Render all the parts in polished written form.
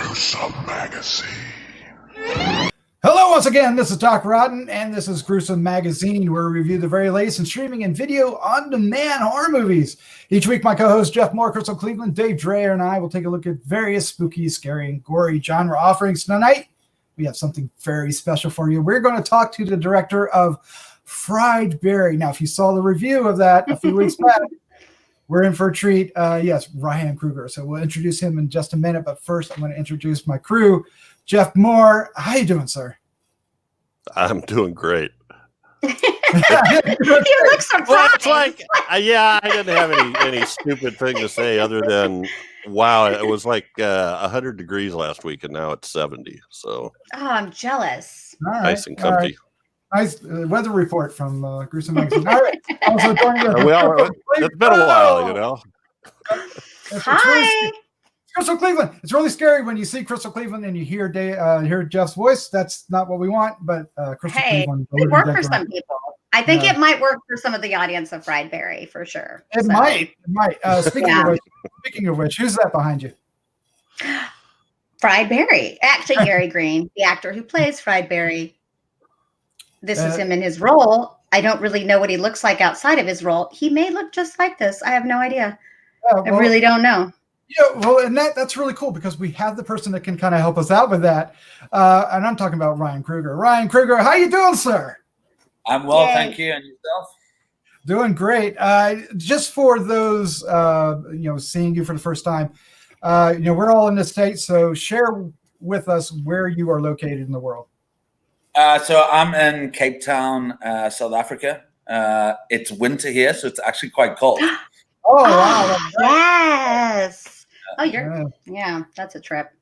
Gruesome Magazine. Hello once again, this is Doc Rotten, and this is Gruesome Magazine, where we review the very latest in streaming and video on-demand horror movies. Each week, my co-hosts Jeff Moore, Crystal Cleveland, Dave Dreyer, and I will take a look at various spooky, scary, and gory genre offerings. Tonight, we have something very special for you. We're going to talk to the director of Fried Berry. Now, if you saw the review of that a few weeks back, we're in for a treat. Yes, Ryan Kruger. So we'll introduce him in just a minute. But first, I'm going to introduce my crew. Jeff Moore, how you doing, sir? I'm doing great. You look surprised. Well, it's like, I didn't have any stupid thing to say other than, wow, it was like 100 degrees last week, and now it's 70. So, I'm jealous. All nice and comfy. Nice weather report from Gruesome Magazine. All right. Also joining us. It's been a while, you know. Hi. Crystal Cleveland. It's really scary when you see Crystal Cleveland and you hear Jeff's voice. That's not what we want, but Crystal Cleveland. It would work for some people. I think it might work for some of the audience of Fried Berry, for sure. It might. Speaking of which, who's that behind you? Fried Berry. Actually, Gary Green, the actor who plays Fried Berry. This is him in his role. I don't really know what he looks like outside of his role. He may look just like this. I have no idea. I really don't know. Yeah, well, and that's really cool because we have the person that can kind of help us out with that. And I'm talking about Ryan Kruger. Ryan Kruger, how you doing, sir? I'm well, thank you. And yourself? Doing great. Just for those, seeing you for the first time, we're all in the States, so share with us where you are located in the world. So I'm in Cape Town, South Africa. It's winter here, so it's actually quite cold. Oh, wow. Yes. Oh, that's a trip.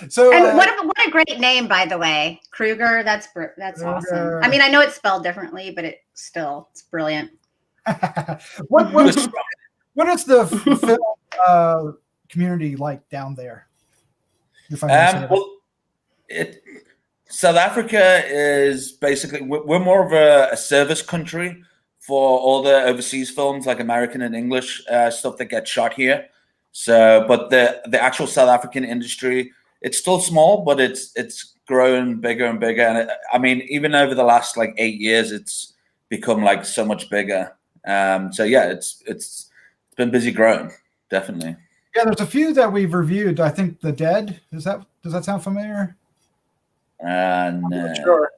So, and what a great name, by the way, Kruger. That's awesome. I mean, I know it's spelled differently, but it's brilliant. What is the film community like down there? South Africa is basically we're more of a service country for all the overseas films, like American and English stuff that gets shot here. So, but the actual South African industry, it's still small, but it's grown bigger and bigger. And I mean, even over the last 8 years, it's become so much bigger. It's been busy growing, definitely. Yeah, there's a few that we've reviewed. I think The Dead. Does that sound familiar? No. I'm not sure.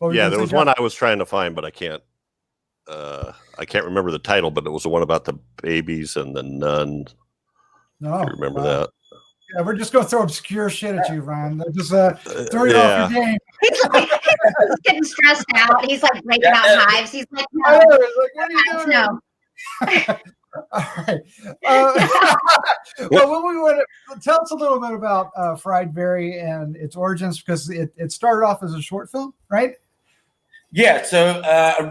There was one I was trying to find, but I can't remember the title, but it was the one about the babies and the nun. No, you remember that? Yeah, we're just going to throw obscure shit at you, Ryan. Just throw it off your game. He's getting stressed out. He's breaking out hives. He's like, no. What are you doing? No. All right. Well, we want to tell us a little bit about Fried Berry and its origins, because it started off as a short film, right? Yeah. So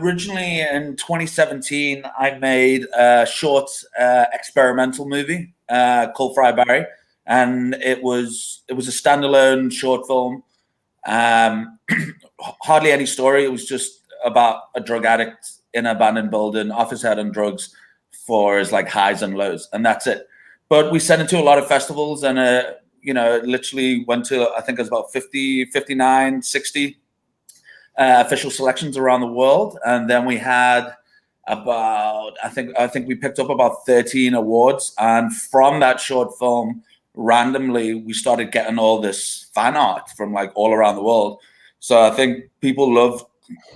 originally in 2017, I made a short experimental movie called Fried Berry, and it was a standalone short film. Hardly any story. It was just about a drug addict in an abandoned building, off his head on drugs for his highs and lows, and that's it. But we sent it to a lot of festivals, and literally went to, I think it was about 50, 59, 60 official selections around the world. And then we had about, I think we picked up about 13 awards. And from that short film, randomly, we started getting all this fan art from all around the world. So I think people loved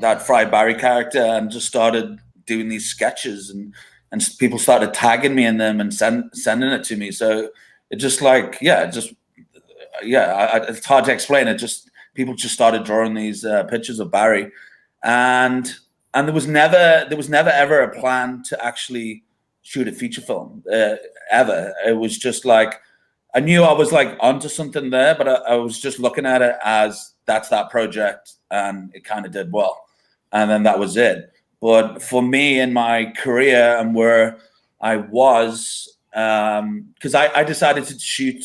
that Fried Berry character and just started doing these sketches, and people started tagging me in them and sending it to me. So it just it's hard to explain. People just started drawing these pictures of Barry, and there was never ever a plan to actually shoot a feature film ever. It was just I knew I was onto something there, but I was just looking at it as that's that project, and it kind of did well, and then that was it. But for me in my career and where I was, because I decided to shoot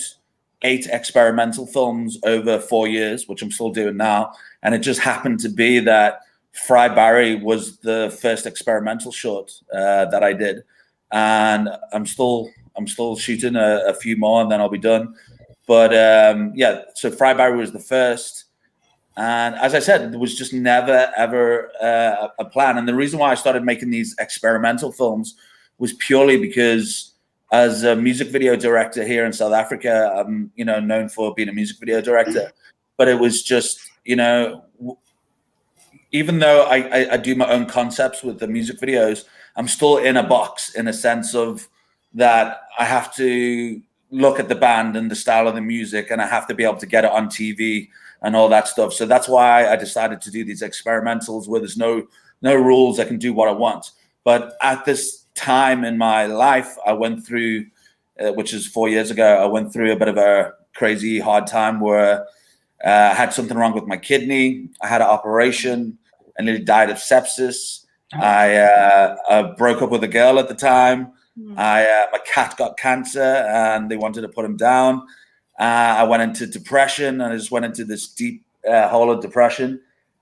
8 experimental films over 4 years, which I'm still doing now. And it just happened to be that Fried Berry was the first experimental short that I did. And I'm still I'm still shooting a few more, and then I'll be done. But yeah, so Fried Barry was the first. And as I said, there was just never, ever a plan. And the reason why I started making these experimental films was purely because as a music video director here in South Africa, I'm, known for being a music video director. But it was just, even though I do my own concepts with the music videos, I'm still in a box in a sense of that I have to look at the band and the style of the music, and I have to be able to get it on TV and all that stuff. So that's why I decided to do these experimentals where there's no rules. I can do what I want. But at this time in my life, I went through, which is 4 years ago, I went through a bit of a crazy hard time where I had something wrong with my kidney. I had an operation. I nearly died of sepsis. I broke up with a girl at the time. My cat got cancer and they wanted to put him down. I went into depression, and I just went into this deep hole of depression.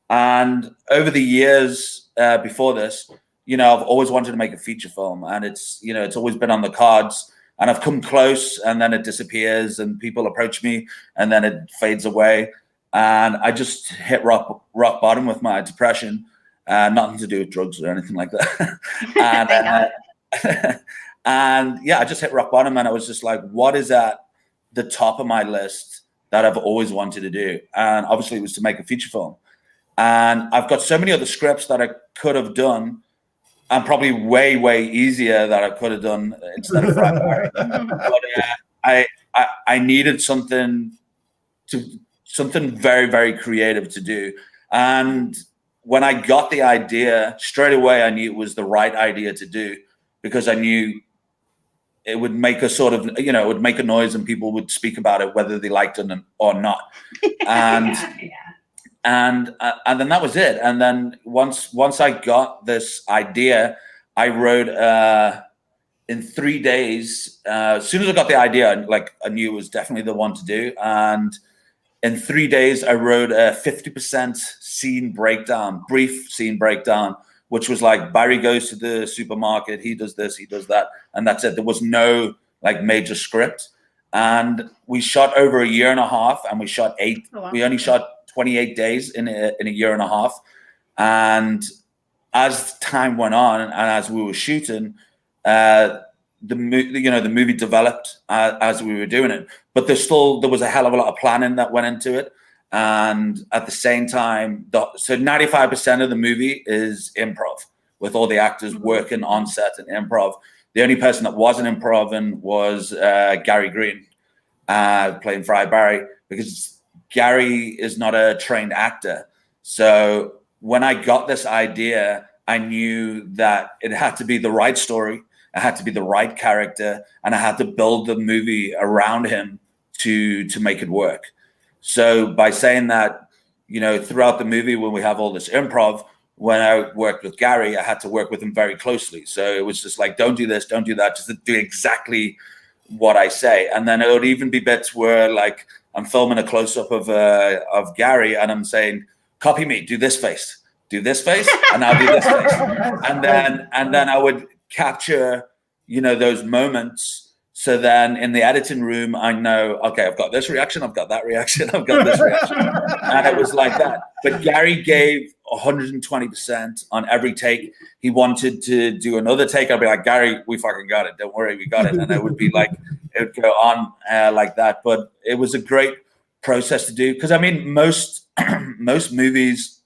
And over the years before this, I've always wanted to make a feature film, and it's always been on the cards. And I've come close, and then it disappears, and people approach me, and then it fades away. And I just hit rock bottom with my depression. Nothing to do with drugs or anything like that. And yeah, I just hit rock bottom, and I was just like, what is at the top of my list that I've always wanted to do? And obviously it was to make a feature film. And I've got so many other scripts that I could have done, and probably way, way easier that I could have done instead of Fried Barry. But I needed something very, very creative to do. And when I got the idea, straight away I knew it was the right idea to do, because I knew it would make a sort of, it would make a noise and people would speak about it, whether they liked it or not. And and then that was it. And then once I got this idea, I wrote in 3 days. As soon as I got the idea, I knew it was definitely the one to do. And in 3 days, I wrote a 50% scene breakdown, brief scene breakdown, which was like Barry goes to the supermarket, he does this, he does that, and that's it. There was no major script. And we shot over a year and a half, and we shot we only shot 28 days in a year and a half. And as time went on, and as we were shooting, the movie developed as we were doing it. But there was a hell of a lot of planning that went into it. And at the same time, so 95% of the movie is improv, with all the actors working on set and improv. The only person that wasn't improving was Gary Green, playing Fried Barry, because Gary is not a trained actor. So when I got this idea, I knew that it had to be the right story, it had to be the right character, and I had to build the movie around him to make it work. So by saying that, throughout the movie, when we have all this improv, when I worked with Gary, I had to work with him very closely. So it was just like, don't do this, don't do that, just to do exactly what I say. And then it would even be bits where I'm filming a close-up of Gary, and I'm saying, copy me, do this face, and I'll do this face. And then I would capture, those moments. So then in the editing room, I know, okay, I've got this reaction, I've got that reaction, I've got this reaction. And it was like that. But Gary gave 120% on every take. He wanted to do another take. I'd be like, Gary, we fucking got it. Don't worry, we got it. And it would be like, it would go on like that. But it was a great process to do. Because, I mean, most movies,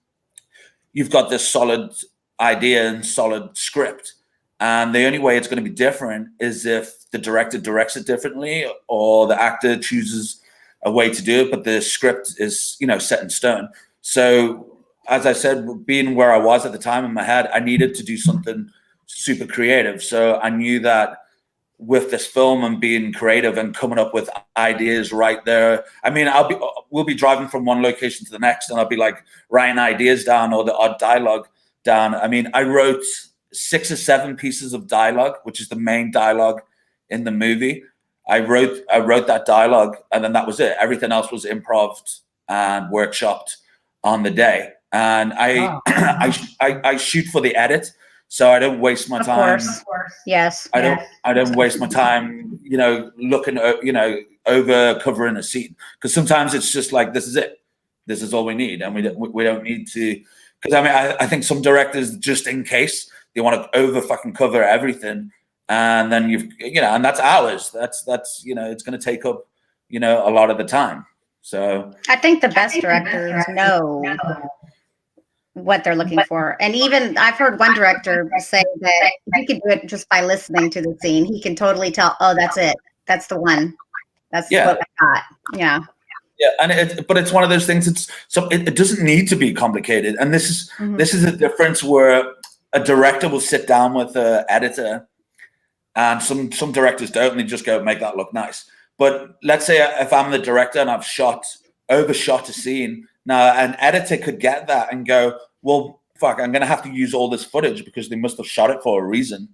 you've got this solid idea and solid script. And the only way it's going to be different is if the director directs it differently, or the actor chooses a way to do it, but the script is, set in stone. So as I said, being where I was at the time in my head, I needed to do something super creative. So I knew that with this film and being creative and coming up with ideas right there. I mean, we'll be driving from one location to the next, and I'll be like writing ideas down or the odd dialogue down. I mean, I wrote 6 or 7 pieces of dialogue, which is the main dialogue in the movie. I wrote that dialogue, and then that was it. Everything else was improv'd and workshopped on the day. And I shoot for the edit. So I don't waste my time. Of course. Yes. I don't waste my time, looking, over covering a scene, because sometimes it's just like, this is it. This is all we need. And we don't need to, because I think some directors, just in case, they want to over fucking cover everything. And then and that's hours. That's it's going to take up, a lot of the time. So I think the best directors know what they're looking for. And even I've heard one director say that he can do it just by listening to the scene. He can totally tell, oh, that's it. That's the one. That's what I got. Yeah. Yeah. And but it's one of those things. It doesn't need to be complicated. And this is a difference where a director will sit down with an editor, and some directors don't, and they just go, make that look nice. But let's say if I'm the director and I've overshot a scene, now an editor could get that and go, well, fuck, I'm going to have to use all this footage because they must have shot it for a reason.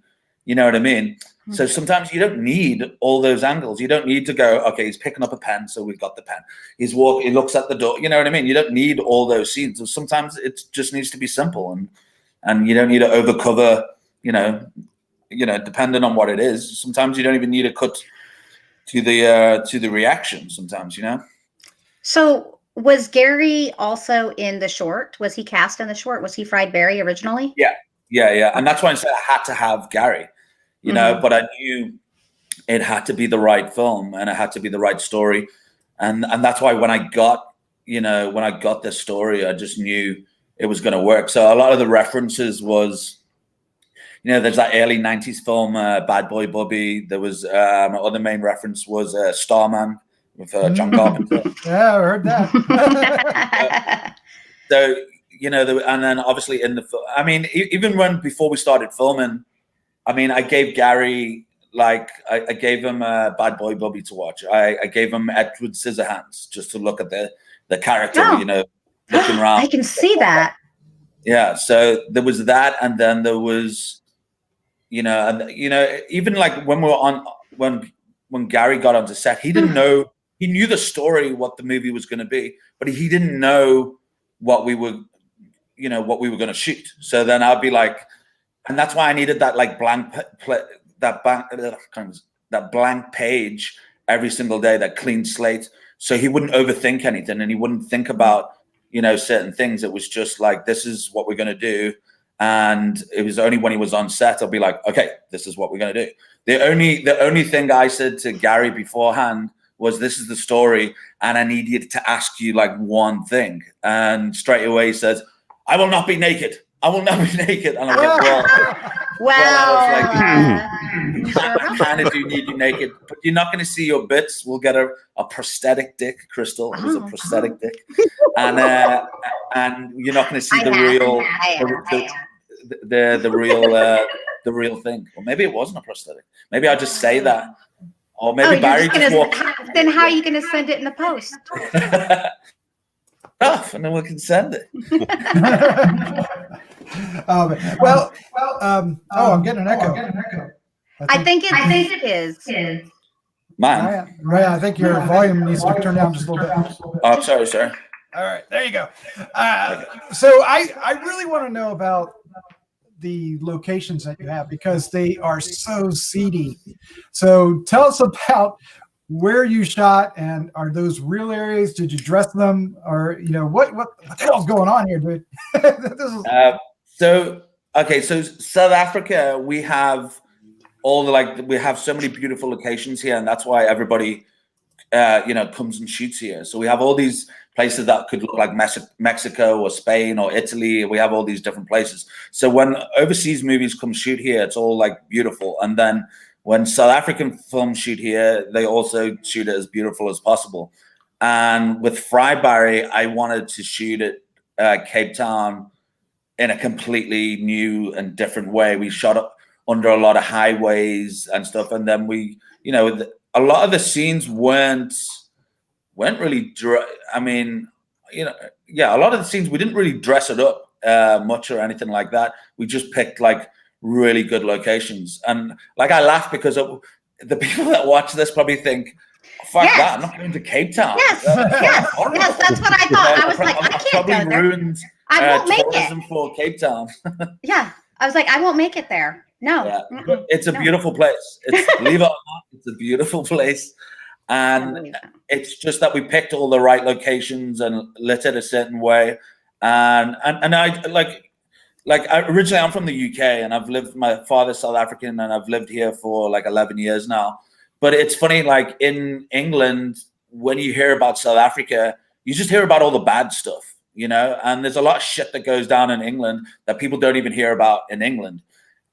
You know what I mean? Mm-hmm. So sometimes you don't need all those angles. You don't need to go, okay, he's picking up a pen, so we've got the pen. He looks at the door. You know what I mean? You don't need all those scenes. So sometimes it just needs to be simple, and you don't need to overcover, depending on what it is. Sometimes you don't even need a cut to the reaction sometimes, So was Gary also in the short? Was he cast in the short? Was he Fried Barry originally? Yeah. And that's why I said I had to have Gary, but I knew it had to be the right film and it had to be the right story. And that's why when I got this story, I just knew it was going to work. So a lot of the references was, there's that early 90s film, Bad Boy Bubby. There was my other main reference was Starman with John Carpenter. Yeah, I heard that. So, and then obviously in the even before we started filming, I gave Gary, I gave him Bad Boy Bubby to watch. I gave him Edward Scissorhands just to look at the character, looking around. I can see that. Yeah, so there was that, and then there was, even like when we were when Gary got onto set, he didn't know. He knew the story, what the movie was going to be, but he didn't know what we were going to shoot. So then I'd be like, and that's why I needed that that blank page every single day, that clean slate, so he wouldn't overthink anything and he wouldn't think about certain things. It was just like, this is what we're going to do. And it was only when he was on set, I'll be like, okay, this is what we're going to do. The only thing I said to Gary beforehand was, this is the story, and I needed to ask you like one thing. And straight away he says, I will not be naked. I will not be naked. And I was like, I kind of do need you naked, but you're not going to see your bits. We'll get a prosthetic dick, Crystal. It was a prosthetic dick. And you're not going to see the real thing. Or maybe it wasn't a prosthetic. Maybe I'll just say that. Or maybe Barry just walked. Then how are you going to send it in the post? Off, and then we can send it. I'm getting an echo. I think it is. Man. Right, I think your volume needs to turn down just a little bit. Oh, sorry. All right, there you go. So I really want to know about the locations that you have, because they are so seedy. So tell us about where you shot, and are those real areas? Did you dress them, or what the hell's going on here, dude? So South Africa, we have we have so many beautiful locations here, and that's why everybody comes and shoots here. So we have all these places that could look like Mexico or Spain or Italy. We have all these different places. So when overseas movies come shoot here, it's all like beautiful. And then when South African films shoot here, they also shoot it as beautiful as possible. And with Fried Barry, I wanted to shoot it Cape Town in a completely new and different way. We shot up under a lot of highways and stuff. And then we, a lot of the scenes weren't really, a lot of the scenes, we didn't really dress it up much or anything like that. We just picked like really good locations. And like, I laugh because the people that watch this probably think, fuck that, I'm not going to Cape Town. Yes, that's what I thought. I was like, I can't go there. Ruined I won't make tourism it for Cape Town. Yeah, I was like, I won't make it there. No. Yeah. It's a beautiful place. Believe it or not, it's a beautiful place. And it's just that we picked all the right locations and lit it a certain way. And I originally I'm from the UK and my father's South African and I've lived here for like 11 years now. But it's funny, like in England, when you hear about South Africa, you just hear about all the bad stuff, you know, and there's a lot of shit that goes down in England that people don't even hear about in England.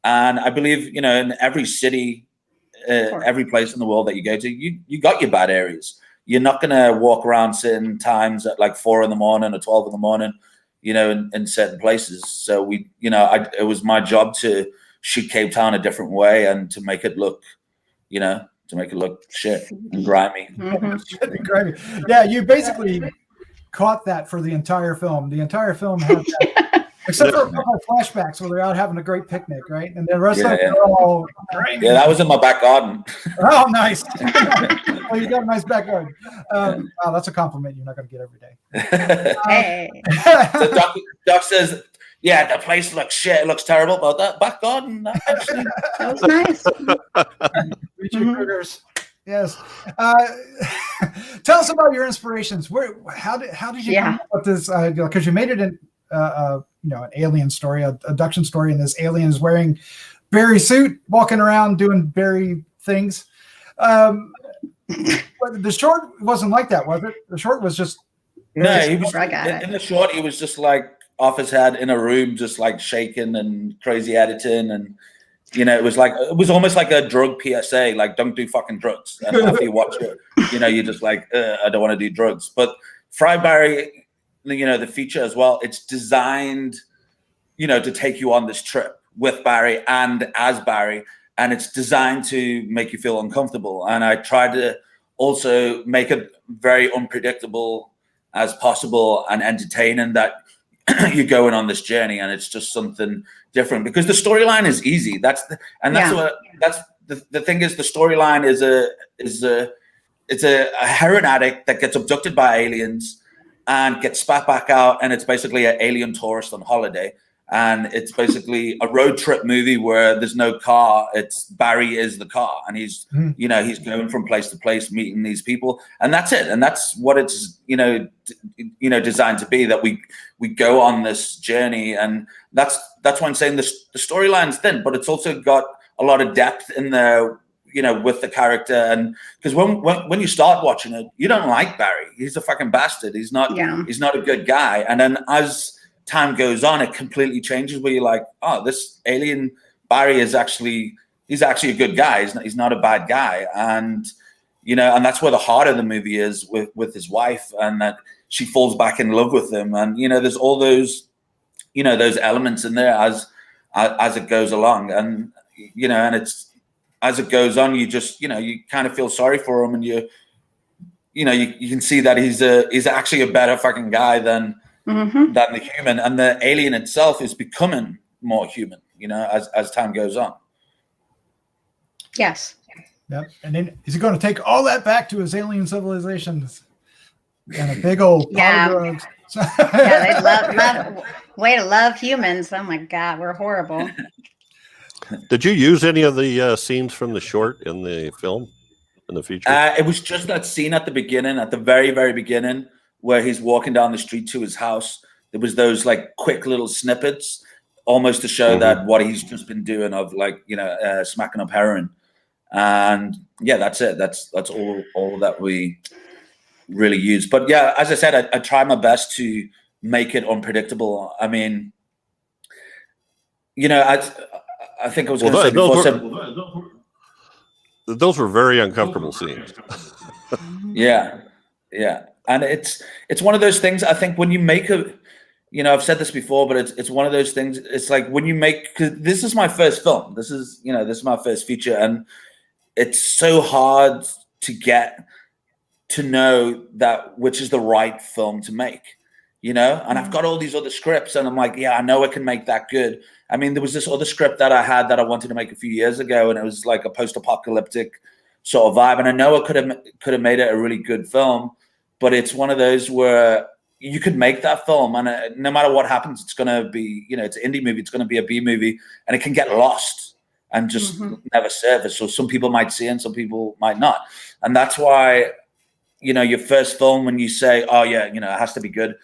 And I believe, you know, in every city, every place in the world that you go to, you got your bad areas. You're not going to walk around certain times at like 4 a.m. or 12 a.m, you know, in certain places. So it was my job to shoot Cape Town a different way and to make it look, you know, to make it look shit and grimy. Grimy. Yeah, you basically caught that for the entire film. The entire film had that, except for a couple of flashbacks where they're out having a great picnic, right? And the rest of it all grimy. Yeah, that was in my back garden. Oh, nice. Oh, you got a nice back garden. Wow, that's a compliment you're not going to get every day. Hey. So Doc says, yeah, the place looks shit. It looks terrible, but that back garden, actually, that was nice. Krugers. Yes. Tell us about your inspirations. How did you come up with this? Because you made it in an alien story, a abduction story, and this alien is wearing Barry suit, walking around doing Barry things. But the short wasn't like that, was it? The short was just he was in the short. He was just like off his head in a room, just like shaking and crazy editing, and you know, it was almost like a drug PSA, like don't do fucking drugs. And after you watch it, you know, you're just like, I don't want to do drugs. But Fried Barry, you know, the feature as well, it's designed, you know, to take you on this trip with Barry and as Barry, and it's designed to make you feel uncomfortable. And I tried to also make it very unpredictable as possible and entertaining, that you're going on this journey and it's just something different, because the storyline is easy. That's the thing is, the storyline is a heroin addict that gets abducted by aliens and gets spat back out, and it's basically an alien tourist on holiday. And it's basically a road trip movie where there's no car. It's Barry is the car, and he's he's going from place to place, meeting these people, and that's it. And that's what it's designed to be. That we go on this journey, and that's why I'm saying the storyline's thin, but it's also got a lot of depth in there, you know, with the character. And because when you start watching it, you don't like Barry. He's a fucking bastard. He's not a good guy. And then as time goes on, it completely changes, where you're like, oh, this alien Barry he's actually a good guy. He's not a bad guy. And you know, and that's where the heart of the movie is with his wife, and that she falls back in love with him. And you know, there's all those, you know, those elements in there as it goes along. And you know, and it's as it goes on, you just, you know, you kind of feel sorry for him, and you can see that he's actually a better fucking guy than the human, and the alien itself is becoming more human, you know, as time goes on. Yes. Yep. And then is he going to take all that back to his alien civilizations and a big old pot of drugs? Yeah, they love way to love humans. Oh my God, we're horrible. Did you use any of the scenes from the short in the film, in the feature? It was just that scene at the beginning, at the very, very beginning, where he's walking down the street to his house. There was those like quick little snippets, almost to show that what he's just been doing of like, you know, smacking up heroin. And yeah, that's it. That's all that we really use. But yeah, as I said, I try my best to make it unpredictable. I mean, you know, I think I was going to say before. Those were very uncomfortable scenes. Yeah. And it's one of those things, I think, when you make I've said this before, but it's one of those things. It's like when you make, because this is my first film. This is my first feature, and it's so hard to get to know that which is the right film to make, you know? And I've got all these other scripts, and I'm like, yeah, I know I can make that good. I mean, there was this other script that I had that I wanted to make a few years ago, and it was like a post-apocalyptic sort of vibe. And I know I could have made it a really good film, but it's one of those where, you could make that film, and no matter what happens, it's going to be, it's an indie movie, it's going to be a B movie, and it can get lost and just never surface. So some people might see it and some people might not. And that's why, your first film, when you say, oh yeah, it has to be good,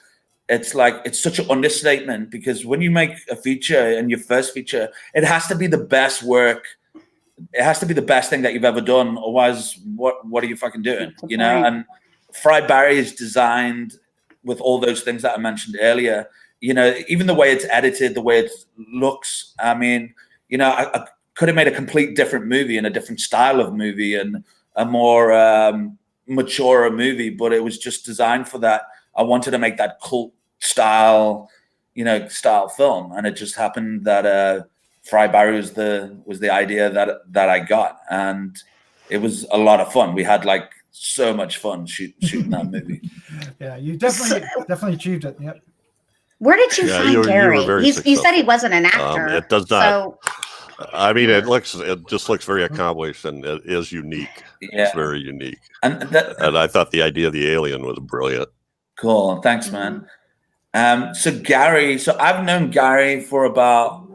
it's like, it's such an understatement, because when you make a feature and your first feature, it has to be the best work. It has to be the best thing that you've ever done. Otherwise, what are you fucking doing? And Fried Barry is designed with all those things that I mentioned earlier. Even the way it's edited, the way it looks. I mean, I could have made a complete different movie and a different style of movie and a more mature movie, but it was just designed for that. I wanted to make that cult style, style film, and it just happened that Fried Barry was the idea that I got, and it was a lot of fun. We had like so much fun shooting that movie. Yeah, you definitely achieved it. Yep. Where did you find Gary? You said he wasn't an actor. It does not. So... I mean, it just looks very accomplished, and it is unique. Yeah. It's very unique. And I thought the idea of the alien was brilliant. Cool. Thanks, man. So I've known Gary for about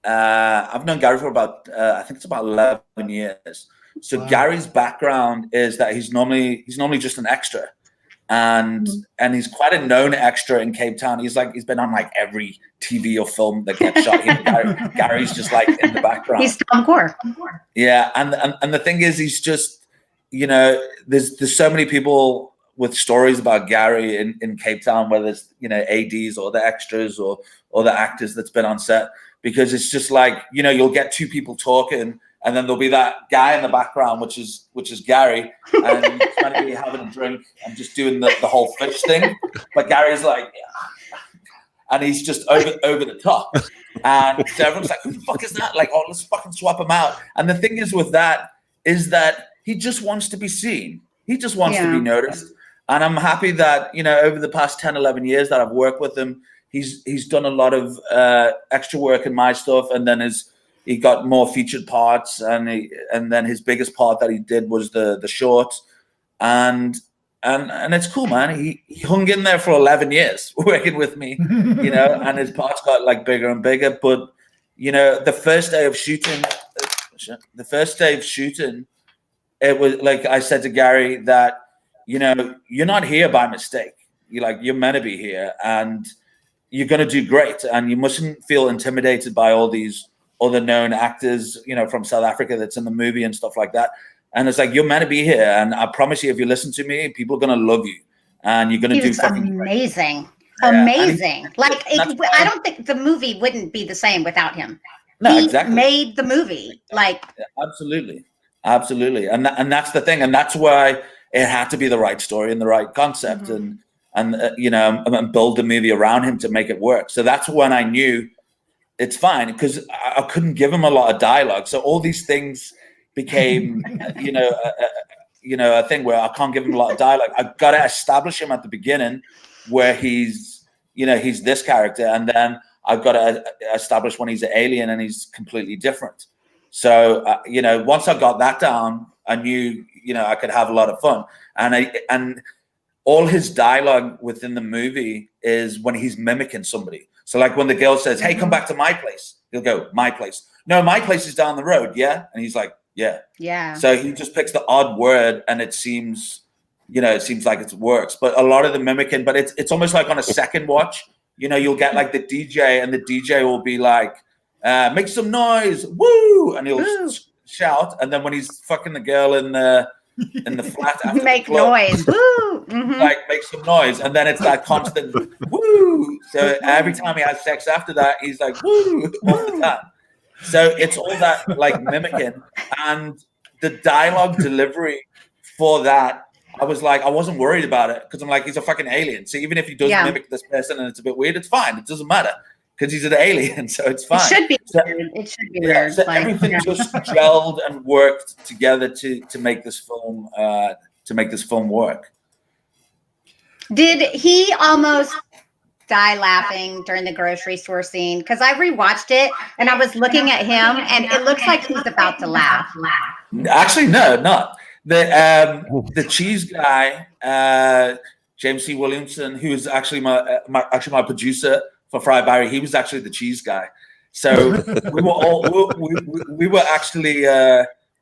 I think it's about 11 years. So wow. Gary's background is that he's normally just an extra. And he's quite a known extra in Cape Town. He's been on like every TV or film that gets shot here. Gary's just like in the background. He's Tom Gore. Yeah, and the thing is, he's just, there's so many people with stories about Gary in Cape Town, whether it's ADs or the extras or the actors that's been on set, because it's just like, you'll get two people talking, and then there'll be that guy in the background, which is Gary, and he's trying to be having a drink and just doing the whole fish thing. But Gary's like, yeah. And he's just over the top. And so everyone's like, who the fuck is that? Like, oh, let's fucking swap him out. And the thing is with that is that he just wants to be seen. He just wants to be noticed. And I'm happy that, over the past 10, 11 years that I've worked with him, he's done a lot of extra work in my stuff, and then he got more featured parts, and then his biggest part that he did was the short, and it's cool, man. He hung in there for 11 years working with me, and his parts got like bigger and bigger. But the first day of shooting, it was like I said to Gary that you're not here by mistake. You're meant to be here, and you're gonna do great, and you mustn't feel intimidated by all these other known actors, from South Africa that's in the movie and stuff like that. And it's like, you're meant to be here. And I promise you, if you listen to me, people are going to love you. And you're going to do fucking amazing. Great. Amazing. I don't think the movie wouldn't be the same without him. No, he exactly. made the movie. Absolutely. Absolutely. And that's the thing. And that's why it had to be the right story and the right concept and build the movie around him to make it work. So that's when I knew it's fine, because I couldn't give him a lot of dialogue. So all these things became, a thing where I can't give him a lot of dialogue. I've got to establish him at the beginning where he's this character. And then I've got to establish when he's an alien and he's completely different. So, once I got that down, I knew, I could have a lot of fun. And all his dialogue within the movie is when he's mimicking somebody. So like when the girl says, hey, come back to my place, he'll go, my place. No, my place is down the road. Yeah. And he's like, yeah. Yeah. So he just picks the odd word, and it seems like it works. But a lot of the mimicking, but it's almost like on a second watch, you'll get like the DJ, and the DJ will be like, make some noise, woo. And he'll shout. And then when he's fucking the girl in the flat after make noise, woo. Like make some noise, and then it's that constant woo. So every time he has sex after that, he's like woo all the time. So it's all that like mimicking, and the dialogue delivery for that. I wasn't worried about it, because I'm like, he's a fucking alien. So even if he does mimic this person and it's a bit weird, it's fine. It doesn't matter, because he's an alien, so it's fine. It should be weird. It should be weird. So everything just gelled and worked together to make this film work. Did he almost die laughing during the grocery store scene? Because I rewatched it and I was looking at him, and it looks like he's about to laugh. Actually, no, not the cheese guy. James C. Williamson, who is actually my producer for Fried Barry, he was actually the cheese guy. So we were actually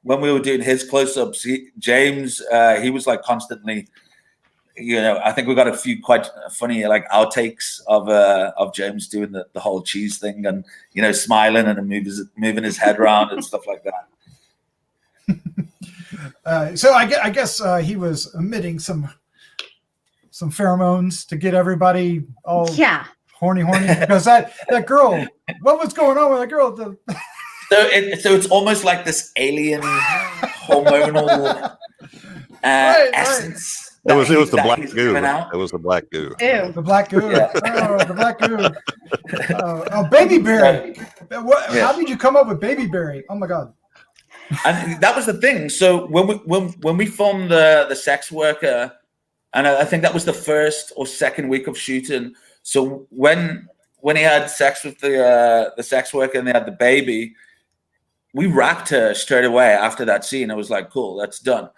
when we were doing his close-ups, James he was like constantly, I think we got a few quite funny like outtakes of James doing the whole cheese thing and smiling and moving his head around and stuff like that. So I guess he was emitting some pheromones to get everybody all horny because that girl, what was going on with that girl? So it's almost like this alien hormonal essence. It was the black goo. It was the black goo. Ew. The black goo. Yeah. Oh, the black goo. Baby berry. How did you come up with baby berry? Oh my God. And that was the thing. So when we filmed the sex worker, and I think that was the first or second week of shooting. So when he had sex with the sex worker and they had the baby, we wrapped her straight away after that scene. I was like, cool, that's done.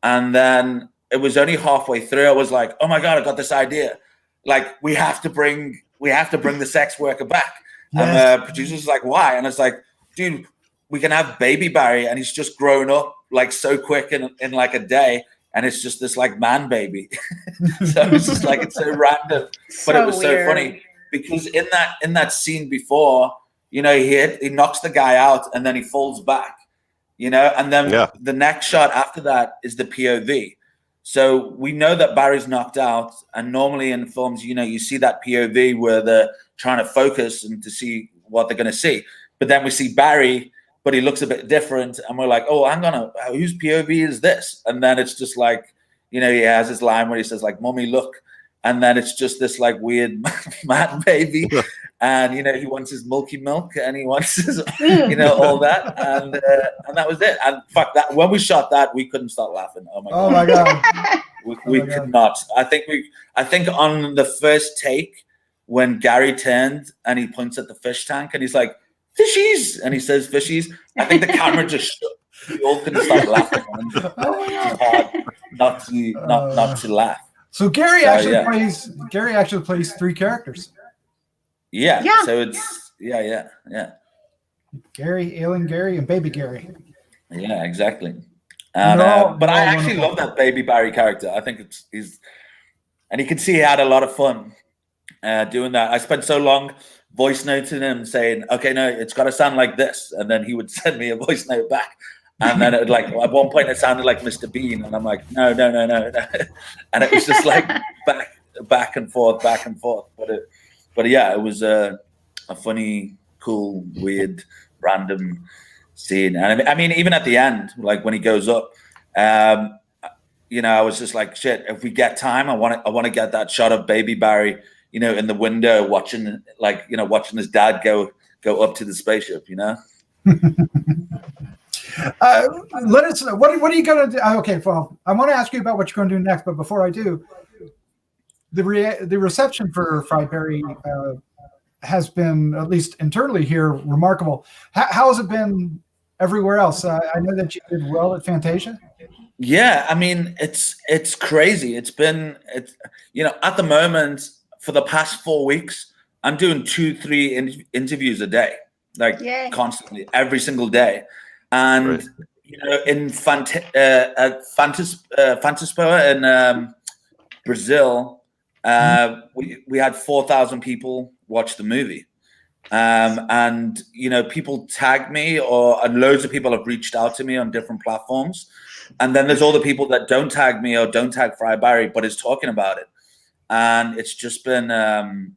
And then it was only halfway through. I was like, oh my God, I got this idea. Like we have to bring the sex worker back. Yes. And the producer's like, why? And it's like, dude, we can have baby Barry and he's just grown up like so quick in like a day. And it's just this like man baby. So it's just like, it's so random, but it was weird. So funny because in that scene before, he knocks the guy out and then he falls back, and then the next shot after that is the POV. So we know that Barry's knocked out, and normally in films, you see that POV where they're trying to focus and to see what they're going to see. But then we see Barry, but he looks a bit different, and we're like, oh, hang on, whose POV is this? And then it's just like, he has his line where he says like, "Mommy, look," and then it's just this like weird man baby, and he wants his milky milk, and he wants his, all that, and that was it. And fuck that, when we shot that, we couldn't stop laughing. Oh my God, we could not. I think on the first take when Gary turned and he points at the fish tank and he's like, "Fishies," and he says fishies, I think the camera just shook. We all couldn't stop laughing. It's hard not to laugh. So Gary actually plays three characters. Yeah. So it's yeah. Gary, Alien Gary, and Baby Gary. Yeah, exactly. And but I actually love that Baby Barry character. I think he's and you can see he had a lot of fun doing that. I spent so long voice noting him saying, "Okay, no, it's got to sound like this," and then he would send me a voice note back. And then it would, like, at one point it sounded like Mr. Bean, and I'm like, no. And it was just like back and forth. But yeah, it was a funny, cool, weird, random scene. And I mean, even at the end, like when he goes up, I was just like, shit. If we get time, I want to get that shot of Baby Barry, in the window watching his dad go up to the spaceship, Let us know. What are you going to do? Okay, well, I want to ask you about what you're going to do next, but before I do, the reception for Fried Barry has been, at least internally here, remarkable. How has it been everywhere else? I know that you did well at Fantasia. Yeah, I mean, it's crazy. It's at the moment for the past 4 weeks, I'm doing 2-3 interviews a day, like constantly, every single day. And in Fantaspoa in Brazil, we had 4,000 people watch the movie, and people tag me, and loads of people have reached out to me on different platforms. And then there's all the people that don't tag me or don't tag Fried Barry, but is talking about it, and it's just been And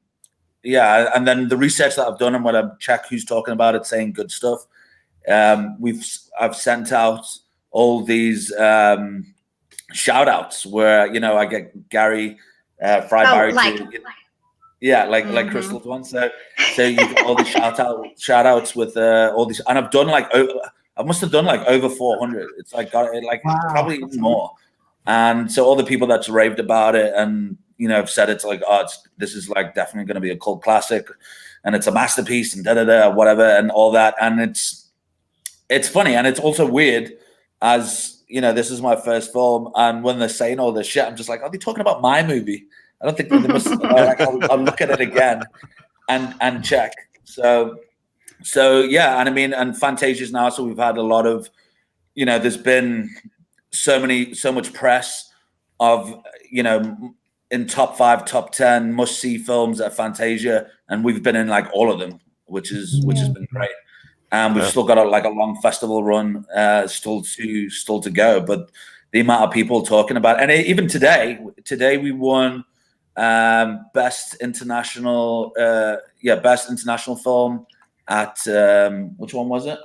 then the research that I've done and when I check who's talking about it, saying good stuff. I've sent out all these shout outs where I get Gary Fried Barry like Crystal's one. So you get all the shout outs with all these, and I've done I must have done over 400. It's probably even more. And so all the people that's raved about it and have said it's like, this is like definitely going to be a cult classic and it's a masterpiece and whatever and all that. And it's funny, and it's also weird, as this is my first film, and when they're saying all this shit, I'm just like, are they talking about my movie? I don't think they must. I'll look at it again and check. So yeah, and I mean, and Fantasia's now, so we've had a lot of, there's been so much press of, in top 5, top 10 must-see films at Fantasia, and we've been in like all of them, which has been great. And we've still got a long festival run still to go. But the amount of people talking about it, and even today we won best international film at which one was it?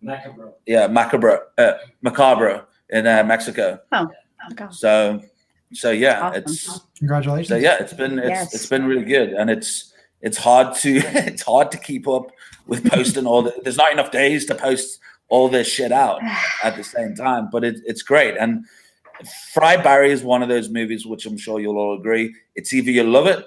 Macabre. Yeah, Macabre in Mexico. Oh, okay. So yeah, Awesome. it's Congratulations. so yeah, it's been really good, and it's hard to keep up with posting there's not enough days to post all this shit out at the same time, but it's great. And Fried Barry is one of those movies which I'm sure you'll all agree, it's either you love it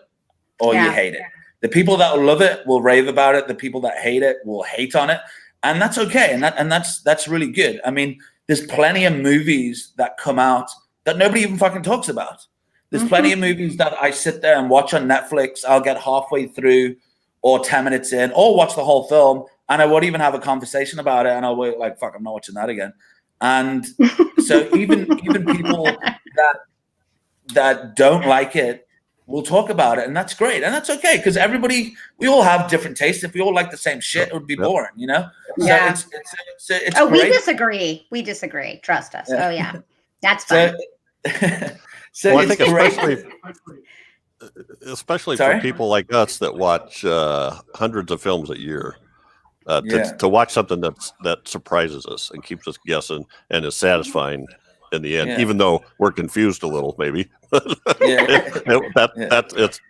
or you hate it. The people that will love it will rave about it. The people that hate it will hate on it, and that's okay. And that's really good. I mean, there's plenty of movies that come out that nobody even fucking talks about. There's plenty of movies that I sit there and watch on Netflix. I'll get halfway through or 10 minutes in or watch the whole film, and I won't even have a conversation about it, and I'll wait like, fuck, I'm not watching that again. And so even people that don't like it will talk about it, and that's great, and that's okay, because we all have different tastes. If we all like the same shit, it would be boring, Yeah. So it's great. We disagree. Trust us. Oh yeah, that's So, fine. so I it's think great. especially Sorry? for people like us that watch hundreds of films a year, Yeah. to watch something that surprises us and keeps us guessing and is satisfying in the end, Yeah. even though we're confused a little, maybe.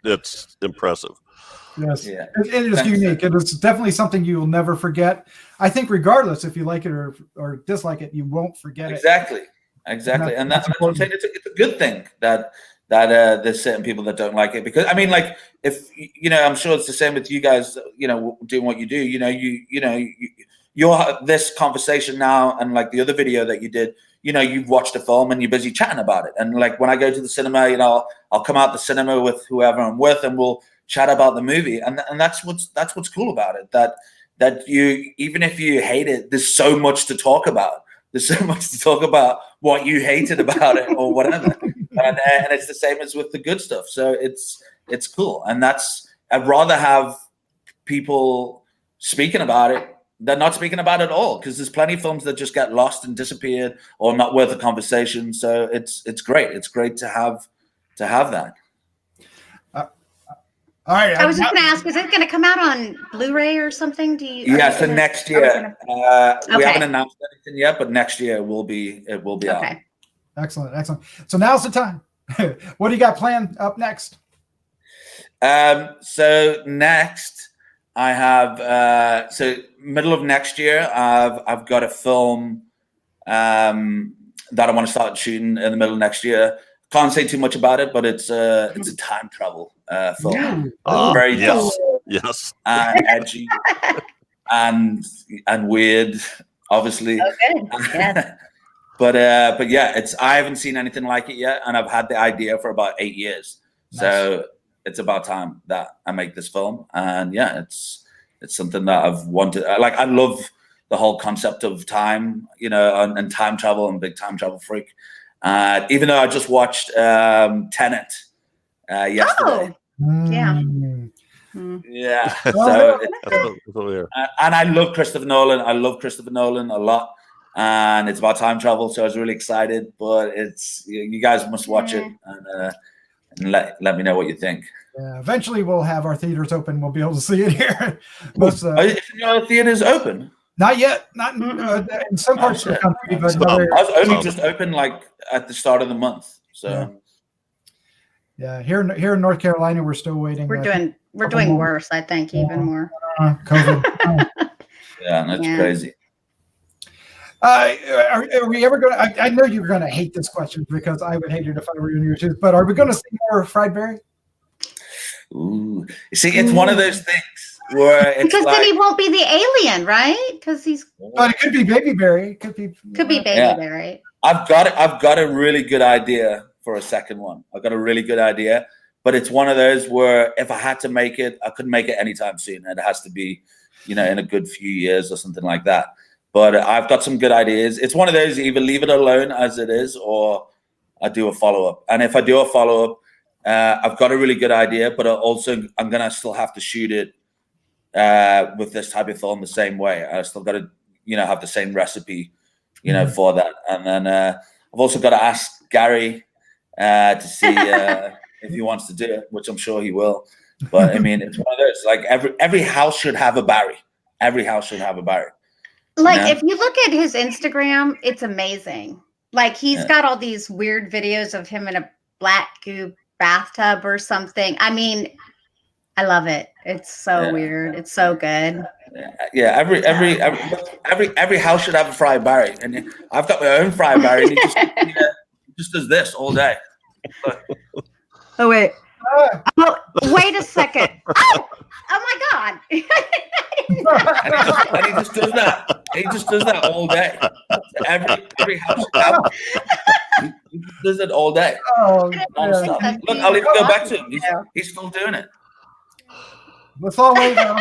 It's impressive. Yes, Yeah. it is Thanks. unique. It is definitely something you will never forget. I think regardless if you like it or dislike it, you won't forget it. Exactly. And that's what I'm saying. It's a good thing that there's certain people that don't like it, because I mean, like, if I'm sure it's the same with you guys, doing what you do. You're this conversation now, and like the other video that you did, you've watched a film and you're busy chatting about it. And like when I go to the cinema, I'll come out the cinema with whoever I'm with, and we'll chat about the movie. And that's what's cool about it. That you, even if you hate it, there's so much to talk about. There's so much to talk about what you hated about it or whatever. And it's the same as with the good stuff. So it's cool. And I'd rather have people speaking about it than not speaking about it at all, because there's plenty of films that just get lost and disappeared or not worth a conversation. So it's great. It's great to have that. All right. I was just going to ask, is it going to come out on Blu-ray or something? Yeah, so next year. We haven't Okay. announced anything yet, but next year it will be out. Okay. Excellent. So now's the time. What do you got planned up next? So next I have middle of next year I've got a film that I want to start shooting in the middle of next year. Can't say too much about it, but it's a time travel film. Very Yes. and edgy and weird, obviously. Okay. Yes. But yeah, I haven't seen anything like it yet, and I've had the idea for about 8 years. Nice. So it's about time that I make this film, and yeah, it's something that I've wanted. Like, I love the whole concept of time, and time travel. I'm a big time travel freak. Even though I just watched Tenet yesterday. Yeah. Yeah. Well, So and I love Christopher Nolan. I love Christopher Nolan a lot. And it's about time travel, so I was really excited. But you guys must watch it and let me know what you think. Yeah, eventually we'll have our theaters open. We'll be able to see it here. Most, Is your theaters open? not yet. Not in some parts of the country, but other, I was only just open like at the start of the month. So yeah, here in North Carolina, we're still waiting. We're doing worse, I think, even more. COVID. yeah, that's crazy. Are we ever going to? I know you're going to hate this question because I would hate it if I were in your shoes. But are we going to see more Fried Barry? Ooh, see, it's one of those things where it's Because like, then he won't be the alien, right? Because he's But it could be Baby Barry. Could be Baby Yeah. Barry. I've got a really good idea for a second one. I've got a really good idea, but it's one of those where if I had to make it, I couldn't make it anytime soon. It has to be, in a good few years or something like that. But I've got some good ideas. It's one of those, either leave it alone as it is, or I do a follow-up. And if I do a follow-up, I've got a really good idea, but I'm going to still have to shoot it with this type of film the same way. I still got to, have the same recipe, for that. And then I've also got to ask Gary to see if he wants to do it, which I'm sure he will. But I mean, it's one of those, like every house should have a Barry. Every house should have a Barry. Like if you look at his Instagram, it's amazing. Like he's got all these weird videos of him in a black goo bathtub or something. I mean, I love it. It's so weird. It's so good. Yeah, every house should have a Friar Barry, and I've got my own Friar Barry, and he just does this all day. Oh wait. Oh, wait a second. Oh my God. and he just does that. He just does that all day. Every house should have. He does it all day. Oh, Look, I'll even go back to him. He's still doing it. Let's all wait now.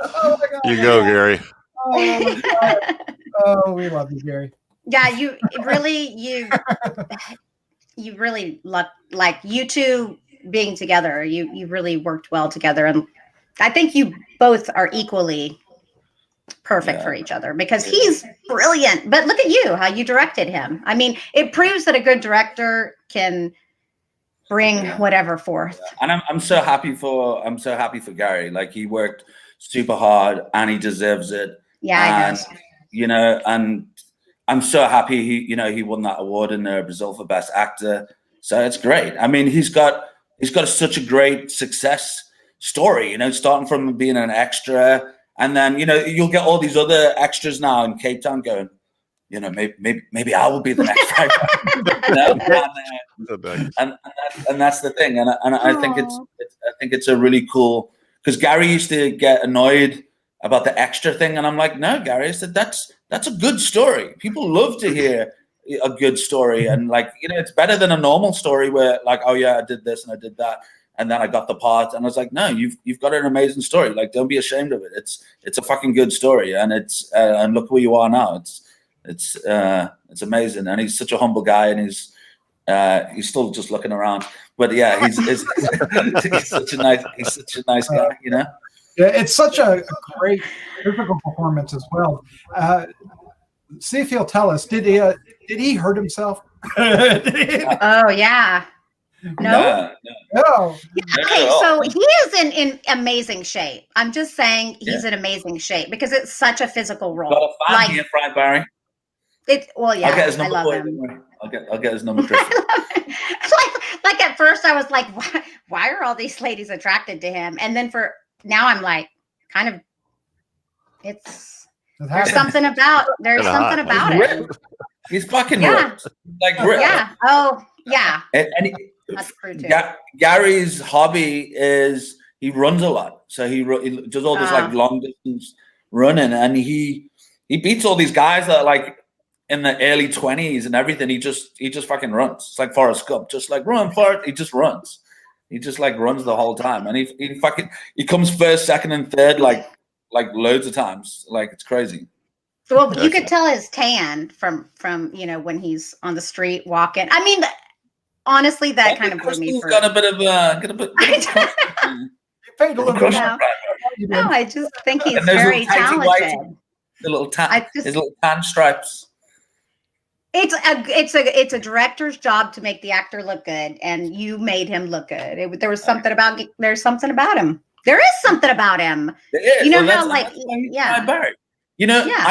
Oh my God. You go, Gary. Oh, we love you, Gary. Yeah, you really love, like you two being together. You really worked well together, and I think you both are equally perfect for each other because he's brilliant. But look at you, how you directed him. I mean, it proves that a good director can bring whatever forth. And I'm so happy for Gary. Like he worked super hard and he deserves it. Yeah, and I'm so happy he won that award in Brazil for Best Actor. So it's great. I mean, he's got such a great success story, starting from being an extra, and then you'll get all these other extras now in Cape Town going, maybe I will be the next and that's the thing, and I think it's a really cool, because Gary used to get annoyed about the extra thing, and I'm like, no, Gary, I said that's a good story. People love to hear a good story, and it's better than a normal story where like, oh yeah, I did this and I did that, and then I got the part, and I was like, no, you've got an amazing story. Like, don't be ashamed of it. It's a fucking good story, and it's and look where you are now. It's amazing, and he's such a humble guy, and he's still just looking around. But yeah, he's such a nice guy, Yeah, it's such a great physical performance as well. See if he'll tell us. Did he hurt himself? Oh yeah. No. Okay, so he is in amazing shape. I'm just saying he's in amazing shape because it's such a physical role. Got a fan here, Frank Barry. I'll get his number. I love him. I'll get his number. like at first I was like, why are all these ladies attracted to him? And then now I'm like, kind of, there's something about it. He's fucking ripped. Like ripped. Yeah. Oh yeah. And that's true too. Gary's hobby is he runs a lot, so he does all this like long distance running, and he beats all these guys that are like in the early 20s and everything. He just fucking runs. It's like Forrest Gump, just like run for it. He just runs. He just like runs the whole time, and he comes first, second, and third like loads of times. Like it's crazy. Well, you could tell his tan from when he's on the street walking. I mean, honestly, that kind of blew me through. Got a bit of No, I just think he's very talented. His little tan stripes. It's a director's job to make the actor look good, and you made him look good. There's something about him. There is something about him. There is. You know how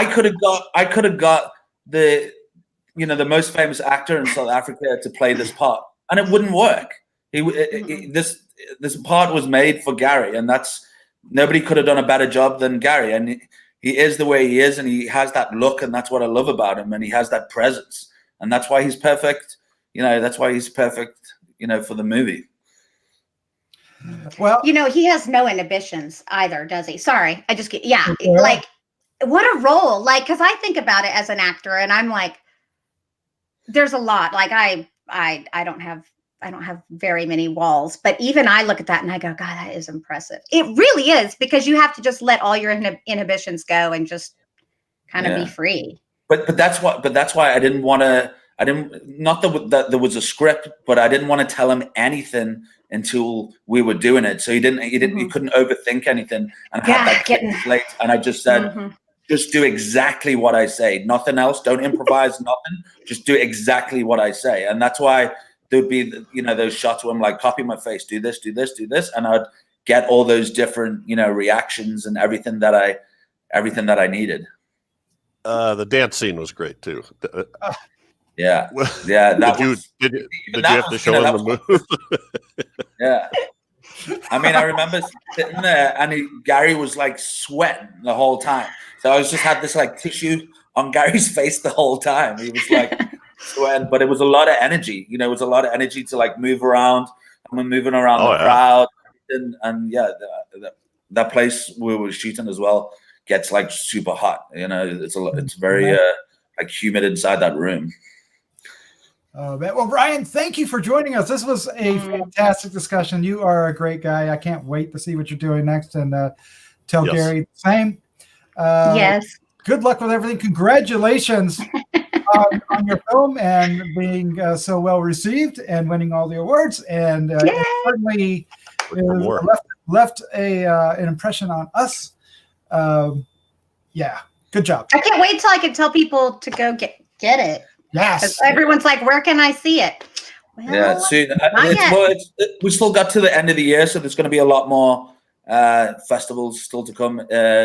I could have got the most famous actor in South Africa to play this part, and it wouldn't work. This part was made for Gary, and nobody could have done a better job than Gary. And he is the way he is, and he has that look, and that's what I love about him. And he has that presence, and that's why he's perfect. That's why he's perfect. For the movie. Well, he has no inhibitions either, does he? Sorry, I just get like what a role. Like, because I think about it as an actor, and I'm like, there's a lot. Like I don't have very many walls, but even I look at that and I go, God, that is impressive. It really is, because you have to just let all your inhibitions go and just kind of be free. But that's why I didn't want to. I didn't, not that there was a script, but I didn't want to tell him anything until we were doing it. So he couldn't overthink anything. And I had that clean slate, and I just said, just do exactly what I say. Nothing else. Don't improvise. Nothing. Just do exactly what I say. And that's why there'd be, those shots where I'm like, copy my face, do this, do this, do this, and I'd get all those different, reactions and everything that I needed. The dance scene was great too. Yeah. Did you have to show him the move? Yeah. I mean, I remember sitting there and Gary was like sweating the whole time. So I just had this like tissue on Gary's face the whole time. He was like sweating, but it was a lot of energy. It was a lot of energy to like move around. And we're moving around the crowd. And that place we were shooting as well gets like super hot. It's very like humid inside that room. Well, Ryan, thank you for joining us. This was a fantastic discussion. You are a great guy. I can't wait to see what you're doing next, and tell Gary the same. Yes. Good luck with everything. Congratulations on your film and being so well received and winning all the awards. And it certainly left an impression on us. Good job. I can't wait till I can tell people to go get it. Yes. Everyone's like, where can I see it? Well, soon. We still got to the end of the year, so there's going to be a lot more festivals still to come.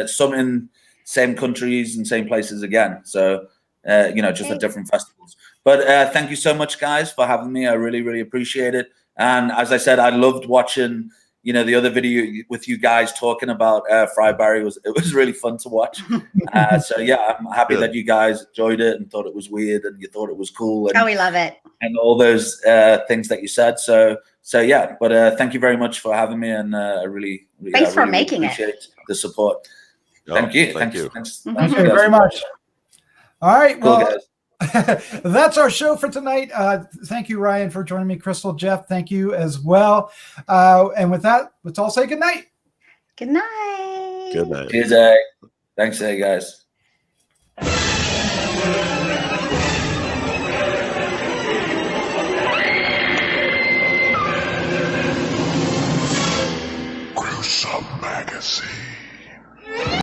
Some in same countries and same places again. So, just at different festivals. But thank you so much, guys, for having me. I really, really appreciate it. And as I said, I loved watching, the other video with you guys talking about Fried Barry. It was really fun to watch. So I'm happy that you guys enjoyed it and thought it was weird and you thought it was cool. And, we love it. And all those things that you said. So but thank you very much for having me, and I really thanks for making appreciate the support. Thank you. Thank you very much. All right. Cool, well, guys. That's our show for tonight. Thank you, Ryan, for joining me. Crystal, Jeff, thank you as well. And with that, let's all say good night. Good night. Good night. Cheers, thanks, guys.